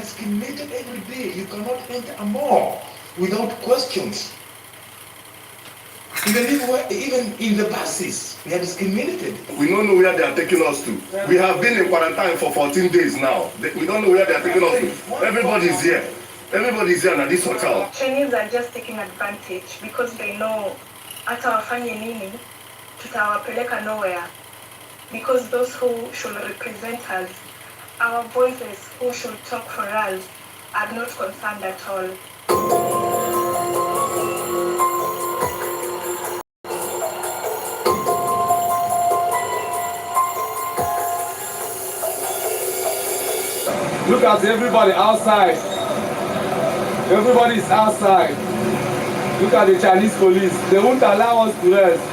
discriminated every day. You cannot enter a mall without questions. Even in the buses, we are discriminated. We don't know where they are taking us to. We have been in quarantine for 14 days now. We don't know where they are taking us to. Everybody's here. Everybody's here at this hotel. Chinese are just taking advantage because they know hata wafanye nini tutawapeleka nowhere, because those who should represent us, our voices who should talk for us, are not concerned at all. Look at everybody outside. Everybody is outside. Look at the Chinese police. They won't allow us to rest.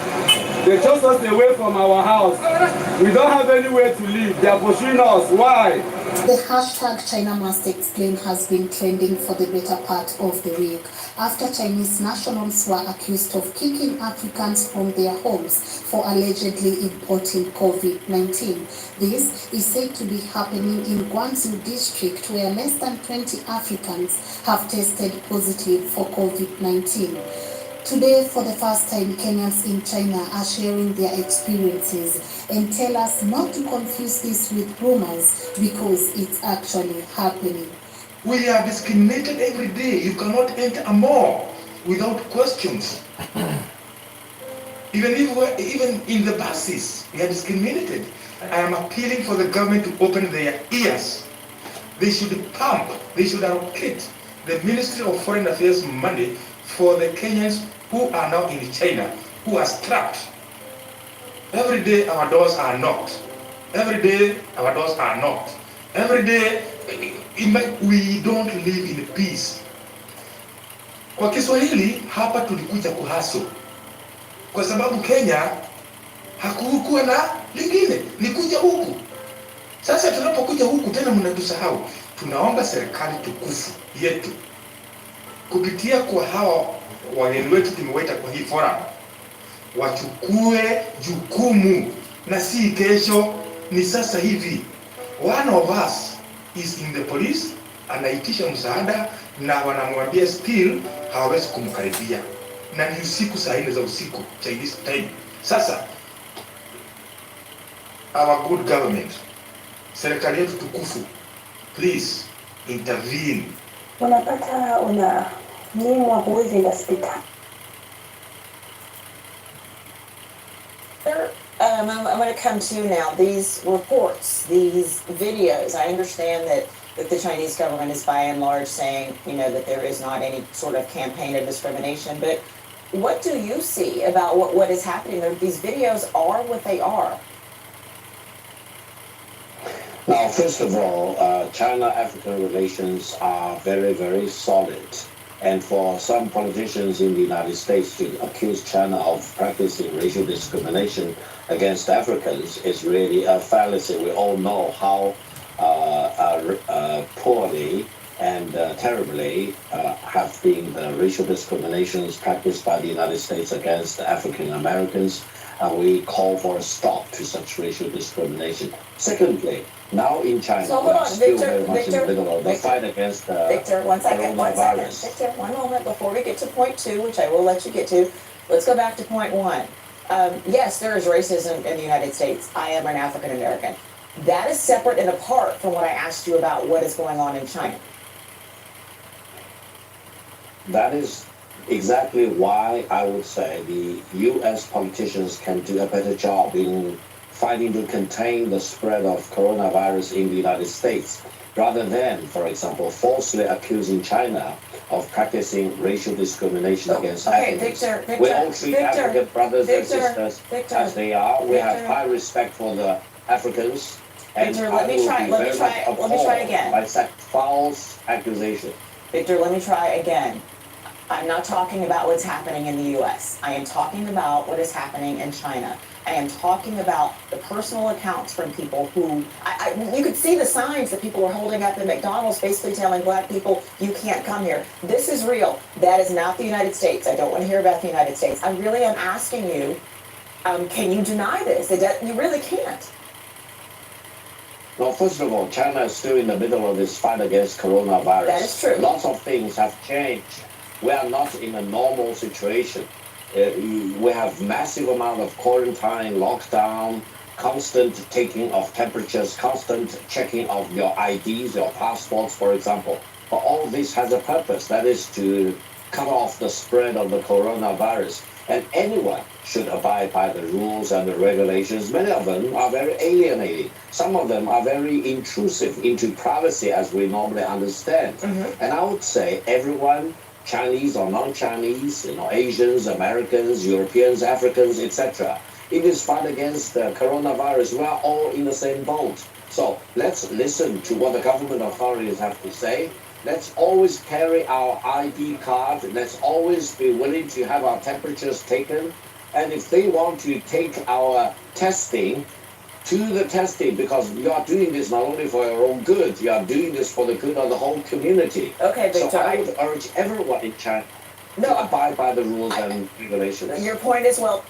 They chased us away from our house. We don't have anywhere to live. They are pursuing us. Why? The hashtag China Must Explain has been trending for the better part of the week after Chinese nationals were accused of kicking Africans from their homes for allegedly importing COVID-19. This is said to be happening in Guangzhou district, where less than 20 Africans have tested positive for COVID-19. Today, for the first time, Kenyans in China are sharing their experiences and tell us not to confuse this with rumors because it's actually happening. We are discriminated every day. You cannot enter a mall without questions. Even in the buses, we are discriminated. I am appealing for the government to open their ears. They should allocate the Ministry of Foreign Affairs money for the Kenyans who are now in China, who are strapped. Every day our doors are knocked. Every day our doors are knocked. Every day we don't live in peace. Kwa Kiswahili hapa tulikuja kuhaso, kwa sababu Kenya hakukuwa na lingine, ni kuja huku. Sasa tunapokuja huku tena mnatusahau. Tunaomba serikali tukufu yetu kupitia kwa hawa wageni wetu tumeweta kwa hii forum, wachukue jukumu, na si kesho, ni sasa hivi. One of us is in the police, anaitisha msaada na wanamwambia still hawawezi kumkaribia, na ni usiku saa 4 za usiku Chinese time. Sasa our good government, serikali yetu tukufu, please intervene. Unapata nyimwa huwezi enda hospitali. I'm going to come to you now. These reports, these videos, I understand that the Chinese government is by and large saying, that there is not any sort of campaign of discrimination. But what do you see about what is happening? These videos are what they are. Now, first of all, China-Africa relations are very, very solid. And for some politicians in the United States to accuse China of practicing racial discrimination against Africans is really a fallacy. We all know how poorly and terribly have been the racial discriminations practiced by the United States against African Americans. And we call for a stop to such racial discrimination. Secondly, now in China, so hold on, still very much in the middle of the fight against Victor, one second. Victor, one moment before we get to point 2, which I will let you get to. Let's go back to point 1. Yes, there is racism in the United States. I am an African American. That is separate and apart from what I asked you about what is going on in China. That is exactly why I would say the U.S. politicians can do a better job in fighting to contain the spread of coronavirus in the United States, rather than, for example, falsely accusing China of practicing racial discrimination against Africans. Victor, we all treat African brothers and sisters as they are. We have high respect for the Africans. And Victor, let me try again. By such false accusation. Victor, let me try again. I'm not talking about what's happening in the U.S. I am talking about what is happening in China. I am talking about the personal accounts from people who, you could see the signs that people were holding up in McDonald's basically telling black people, you can't come here. This is real. That is not the United States. I don't want to hear about the United States. I really am asking you, can you deny this? You really can't. Well, first of all, China is still in the middle of this fight against coronavirus. That is true. Lots of things have changed. We are not in a normal situation. We have massive amount of quarantine, lockdown, constant taking of temperatures, constant checking of your IDs, your passports, for example. But all this has a purpose. That is to cut off the spread of the coronavirus. And anyone should abide by the rules and the regulations. Many of them are very alienating. Some of them are very intrusive into privacy as we normally understand. And I would say everyone, Chinese or non-Chinese, Asians, Americans, Europeans, Africans, etc. In this fight against the coronavirus, we are all in the same boat. So let's listen to what the government authorities have to say. Let's always carry our ID card. Let's always be willing to have our temperatures taken. And if they want to take our testing, to the testing, because you are doing this not only for your own good, you are doing this for the good of the whole community. Okay, Victor. So I would urge everyone in China to abide by the rules and regulations. Your point is well.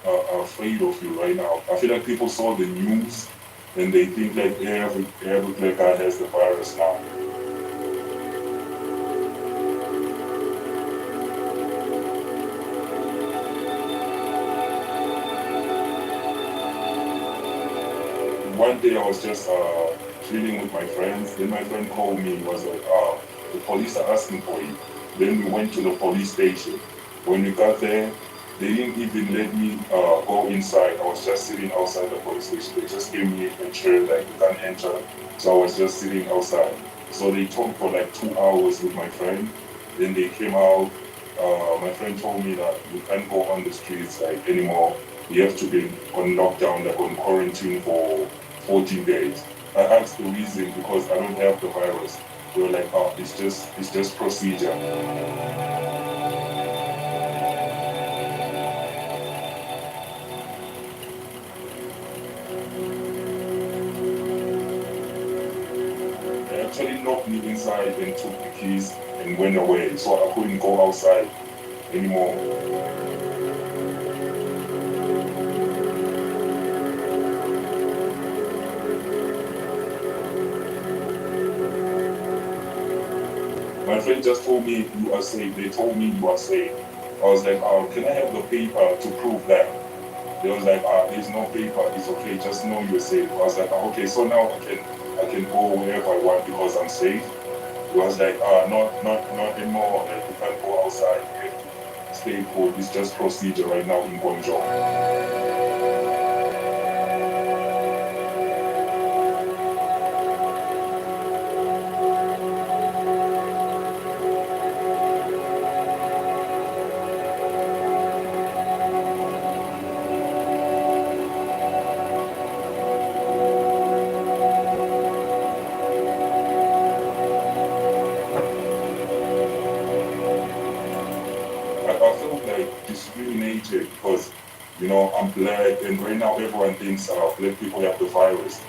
Are afraid of you right now. I feel like people saw the news and they think like every black guy has the virus now. One day I was just chilling with my friends. Then my friend called me. He was like, the police are asking for you. Then we went to the police station. When we got there, they didn't even let me go inside. I was just sitting outside the police station. They just gave me a chair, like you can't enter. So I was just sitting outside. So they talked for like 2 hours with my friend. Then they came out. My friend told me that you can't go on the streets like anymore. You have to be on lockdown, like on quarantine for 14 days. I asked the reason because I don't have the virus. They were like, oh, it's just procedure. They actually locked me inside and took the keys and went away, so I couldn't go outside anymore. My friend just told me you are safe. They told me you are safe. I was like, can I have the paper to prove that? They was like, there's no paper. It's okay. Just know you're safe. I was like, okay, so now I can go wherever I want because I'm safe. It was like, not anymore. Like you can't go outside. You have to stay put. It's just procedure right now in Guangzhou. I felt like discriminated because, I'm black, and right now everyone thinks black people have the virus.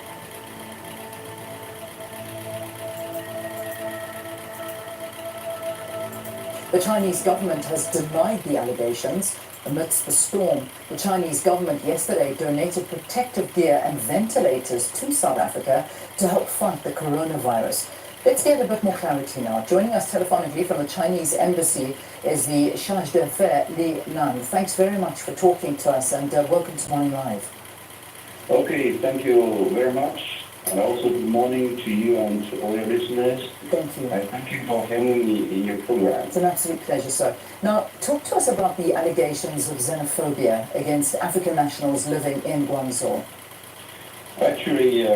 The Chinese government has denied the allegations. Amidst the storm, the Chinese government yesterday donated protective gear and ventilators to South Africa to help fight the coronavirus. Let's get a bit more clarity now. Joining us telephonically from the Chinese embassy is the Chargé d'Affaires, Li Nan. Thanks very much for talking to us, and welcome to Morning Live. Okay, thank you very much. And also good morning to you and to all your listeners. Thank you. And thank you for having me in your program. It's an absolute pleasure, sir. Now, talk to us about the allegations of xenophobia against African nationals living in Guangzhou. Actually,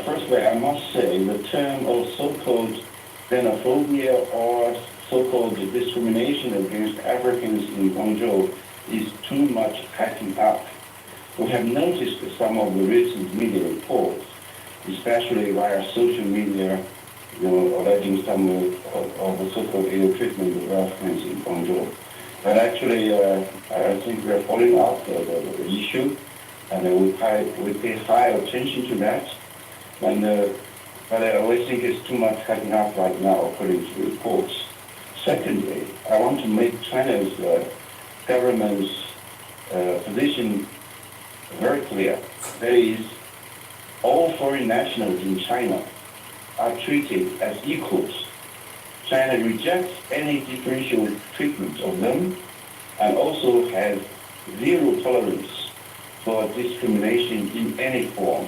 firstly, I must say the term of so-called xenophobia or so-called discrimination against Africans in Guangzhou is too much hyping up. We have noticed some of the recent media reports, especially via social media, alleging some of the so-called ill treatment of Africans in Guangzhou. But actually, I think we are following up the issue, and we pay high attention to that. And but I always think it's too much hyping up right now, according to the reports. Secondly, I want to make China's government's position very clear. That is, all foreign nationals in China are treated as equals. China rejects any differential treatment of them and also has zero tolerance for discrimination in any form.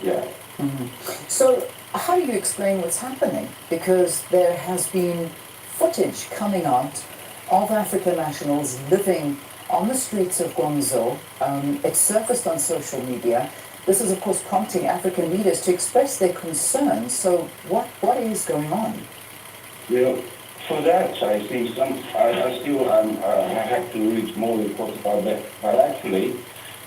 Yeah. Mm-hmm. So how do you explain what's happening? Because there has been footage coming out of African nationals living on the streets of Guangzhou. It surfaced on social media. This is, of course, prompting African leaders to express their concerns. So what is going on? You know, for that, I think I have to read more reports about that. But actually,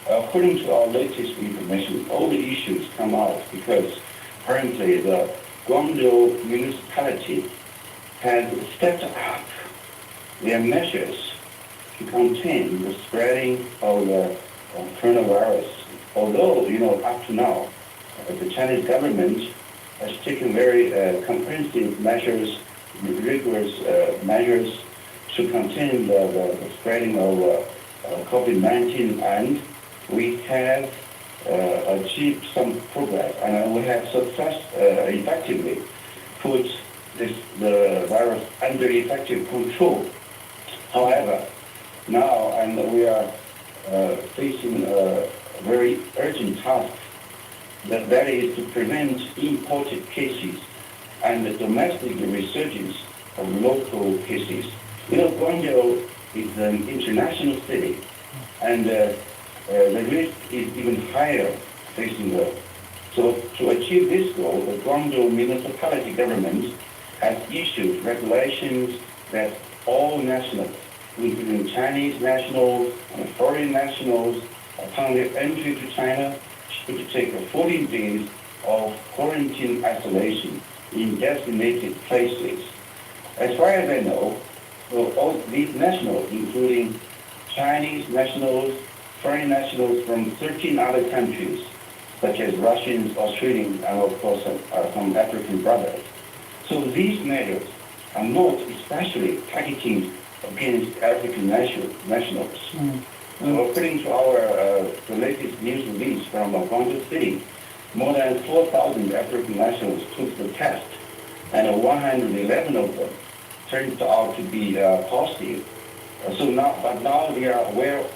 according to our latest information, all the issues come out because currently the Guangzhou municipality has stepped up their measures to contain the spreading of the coronavirus. Although, you know, up to now, the Chinese government has taken very comprehensive measures, rigorous measures to contain the spreading of COVID-19, and we have achieved some progress, and we have effectively put the virus under effective control. However, now we are facing a very urgent task, that is to prevent imported cases and the domestic resurgence of local cases. You know, Guangzhou is an international city, and the risk is even higher facing the. So to achieve this goal, the Guangzhou municipality government has issued regulations that all nationals, including Chinese nationals and foreign nationals, upon their entry to China, should take 14 days of quarantine isolation in designated places. As far as I know, all these nationals, including Chinese nationals, foreign nationals from 13 other countries, such as Russians, Australians, and of course some African brothers. So these measures are not especially targeting against African nationals. According to our the latest news release from Guangzhou City, more than 4,000 African nationals took the test, and 111 of them turned out to be positive. But now they are well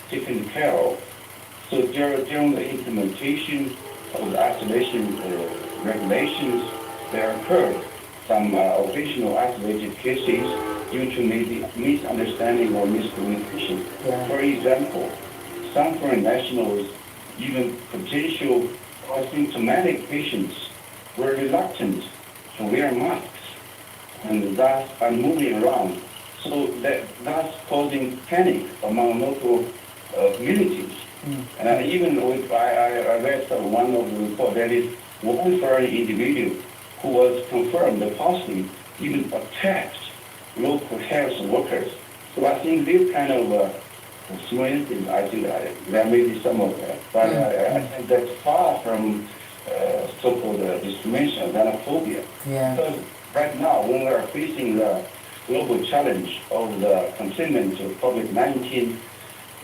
taken care of. So during the implementation of the isolation regulations, there occurred some occasional isolated cases due to maybe misunderstanding or miscommunication. Yeah. For example, some foreign nationals, even potential asymptomatic patients, were reluctant to wear masks and thus are moving around, so thus causing panic among local communities. And even I read one of the reports, that is one foreign individual who was confirmed positive even attacked local health workers. So I think this kind of small incidents, I think there may be some of that, but I think that's far from so-called discrimination, xenophobia. Yeah. Because right now, when we are facing the global challenge of the containment of COVID-19,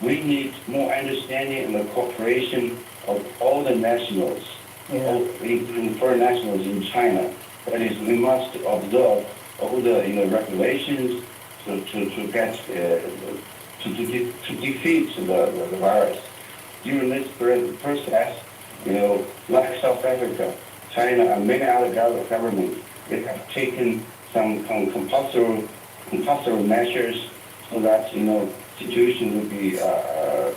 we need more understanding and the cooperation of all the nationals, including foreign nationals in China. That is, we must observe all the regulations to defeat the virus. During this process, like South Africa, China, and many other governments, they have taken some compulsory measures so that situation will be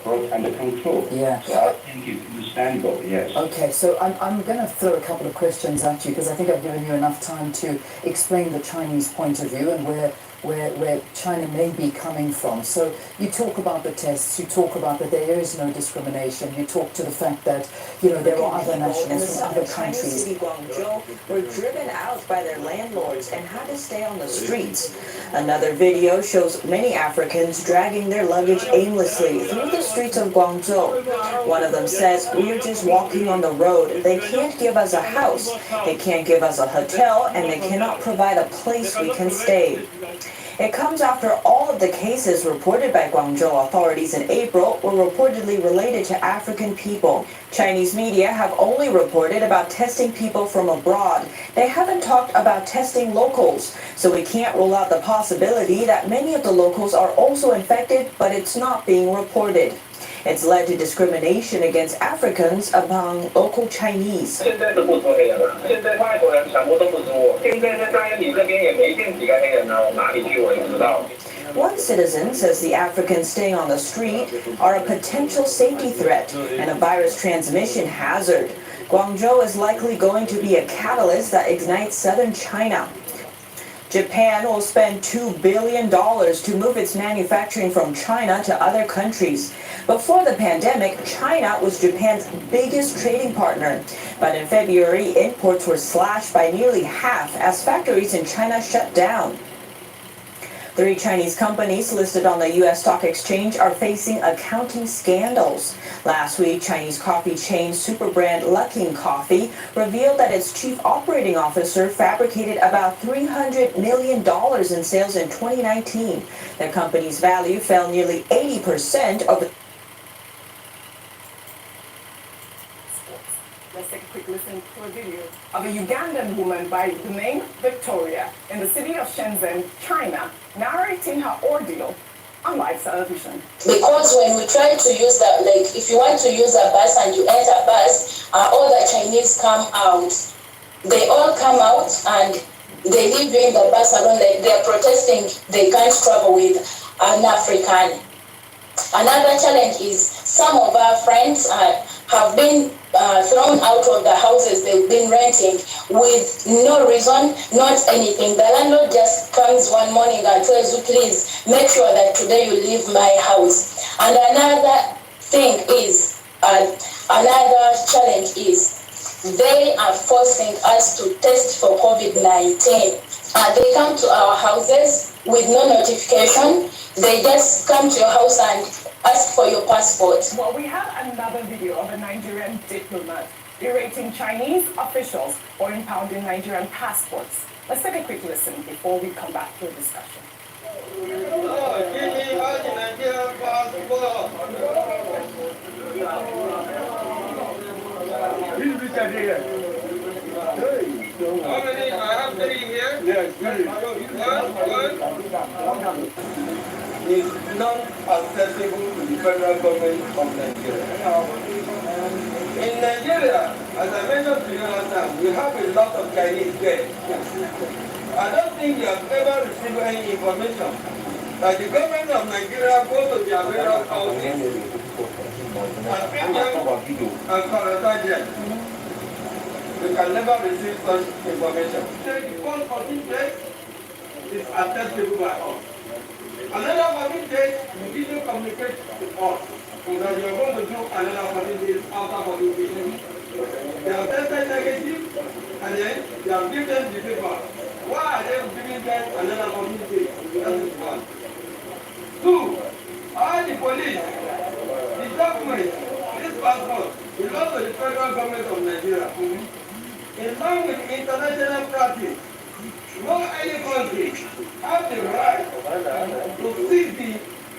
brought under control. Yeah. So I think it's understandable, yes. Okay, so I'm going to throw a couple of questions at you because I think I've given you enough time to explain the Chinese point of view and where China may be coming from. So you talk about the tests, you talk about that there is no discrimination, you talk to the fact that there are other nationals from other countries. City Guangzhou were driven out by their landlords and had to stay on the streets. Another video shows many Africans dragging their luggage aimlessly through the streets of Guangzhou. One of them says, "We're just walking on the road. They can't give us a house, they can't give us a hotel, and they cannot provide a place we can stay." It comes after all of the cases reported by Guangzhou authorities in April were reportedly related to African people. Chinese media have only reported about testing people from abroad. They haven't talked about testing locals, so we can't rule out the possibility that many of the locals are also infected, but it's not being reported. It's led to discrimination against Africans among local Chinese. One citizen says the Africans staying on the street are a potential safety threat and a virus transmission hazard. Guangzhou is likely going to be a catalyst that ignites southern China. Japan will spend $2 billion to move its manufacturing from China to other countries. Before the pandemic, China was Japan's biggest trading partner. But in February, imports were slashed by nearly half as factories in China shut down. 3 Chinese companies listed on the U.S. Stock Exchange are facing accounting scandals. Last week, Chinese coffee chain super brand Luckin Coffee revealed that its chief operating officer fabricated about $300 million in sales in 2019. The company's value fell nearly 80% over. Let's take a quick listen to a video of a Ugandan woman by the name Victoria in the city of Shenzhen, China, narrating her ordeal on live television. Because when we try to use that, like if you want to use a bus and you enter a bus, all the Chinese come out. They all come out and they leave you in the bus alone. Like they're protesting they can't travel with an African. Another challenge is some of our friends have been thrown out of the houses they've been renting with no reason, not anything. The landlord just comes one morning and tells you, please make sure that today you leave my house. And another thing is, another challenge is, they are forcing us to test for COVID-19. They come to our houses with no notification. They just come to your house and ask for your passport. Well, we have another video of a Nigerian diplomat berating Chinese officials for impounding Nigerian passports. Let's take a quick listen before we come back to the discussion. Is not accessible to the federal government of Nigeria. In Nigeria, as I mentioned to you last time, we have a lot of Chinese there. I don't think you have ever received any information that the government of Nigeria goes to their various houses and pick them and quarantine them. You can never receive such information. The first 14 days is accessible by us. Another 14 days, you video communicate with us. So that you are going to do another 14 days after 14 days. They have tested negative and then they have given the paper. Why are they giving them another 14 days? That is one. 2, all the police, the document, this passport belongs to the federal government of Nigeria. In line with international practice, no any country has the right to seize the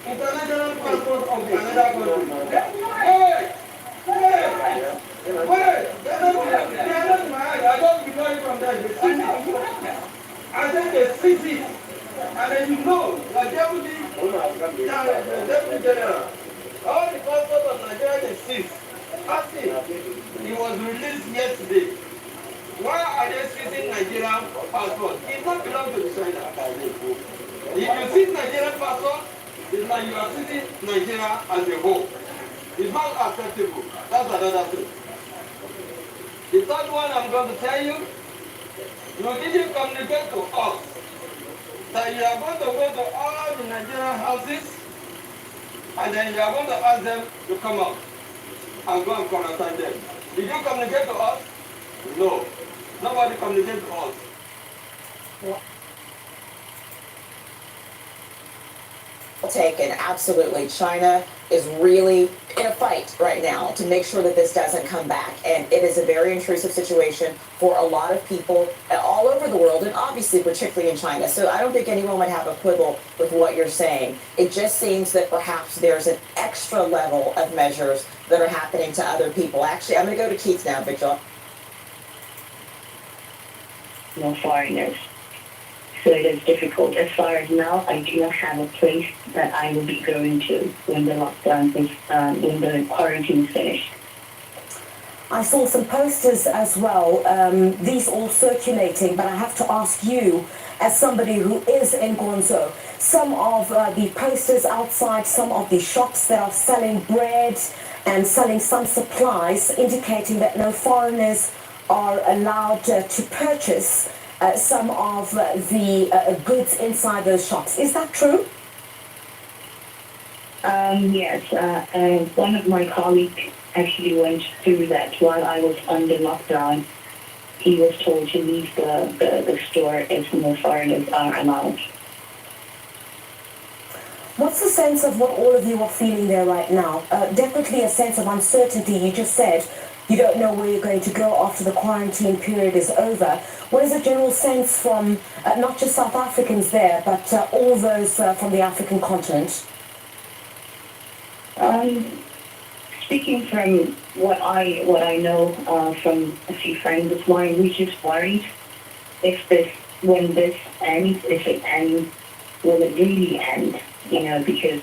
international passport of the another country. Hey! They are not my eyes. I don't be going from there. They seize it. I said they seize it. And then you know, the deputy general, all the passports of Nigeria they seize. Ask him. He was released yesterday. Why are they seizing Nigerian passport? It does not belong to the China. If you seize Nigerian passport, it's like you are seizing Nigeria as a whole. It's not acceptable. That's another thing. The third one I'm going to tell you, you didn't communicate to us that you are going to go to all the Nigerian houses and then you are going to ask them to come out and go and quarantine them. Did you communicate to us? No. Nobody communicated to us. Taken absolutely. China is really in a fight right now to make sure that this doesn't come back. And it is a very intrusive situation for a lot of people all over the world, and obviously particularly in China. So I don't think anyone would have a quibble with what you're saying. It just seems that perhaps there's an extra level of measures that are happening to other people. Actually, I'm going to go to Keith now, Victor. No foreigners. So it is difficult. As far as now, I do not have a place that I will be going to when the lockdown is, when the quarantine is finished. I saw some posters as well, these all circulating, but I have to ask you, as somebody who is in Guangzhou, some of the posters outside some of the shops that are selling bread and selling some supplies indicating that no foreigners are allowed to purchase some of the goods inside those shops. Is that true? Yes, one of my colleagues actually went through that while I was under lockdown. He was told to leave the store if no foreigners are allowed. What's the sense of what all of you are feeling there right now? Definitely a sense of uncertainty. You just said you don't know where you're going to go after the quarantine period is over. What is the general sense from not just South Africans there, but all those from the African continent? Speaking from what I know from a few friends of mine, we're just worried when this ends, if it ends, will it really end? You know, because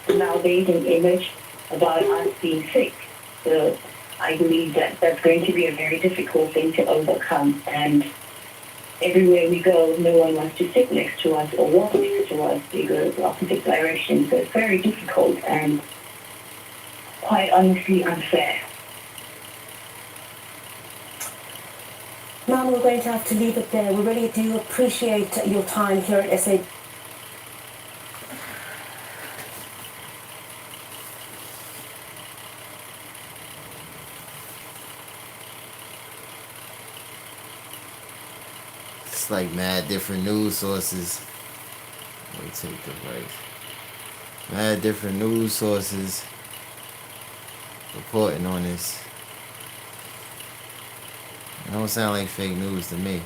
now there's an image about us being sick. So I believe that that's going to be a very difficult thing to overcome. And everywhere we go, no one wants to sit next to us or walk next to us. They go the opposite direction. So it's very difficult and quite honestly unfair. Ma'am, we're going to have to leave it there. We really do appreciate your time here at SA. It's like mad different news sources. Let me take the break. Mad different news sources reporting on this. It don't sound like fake news to me.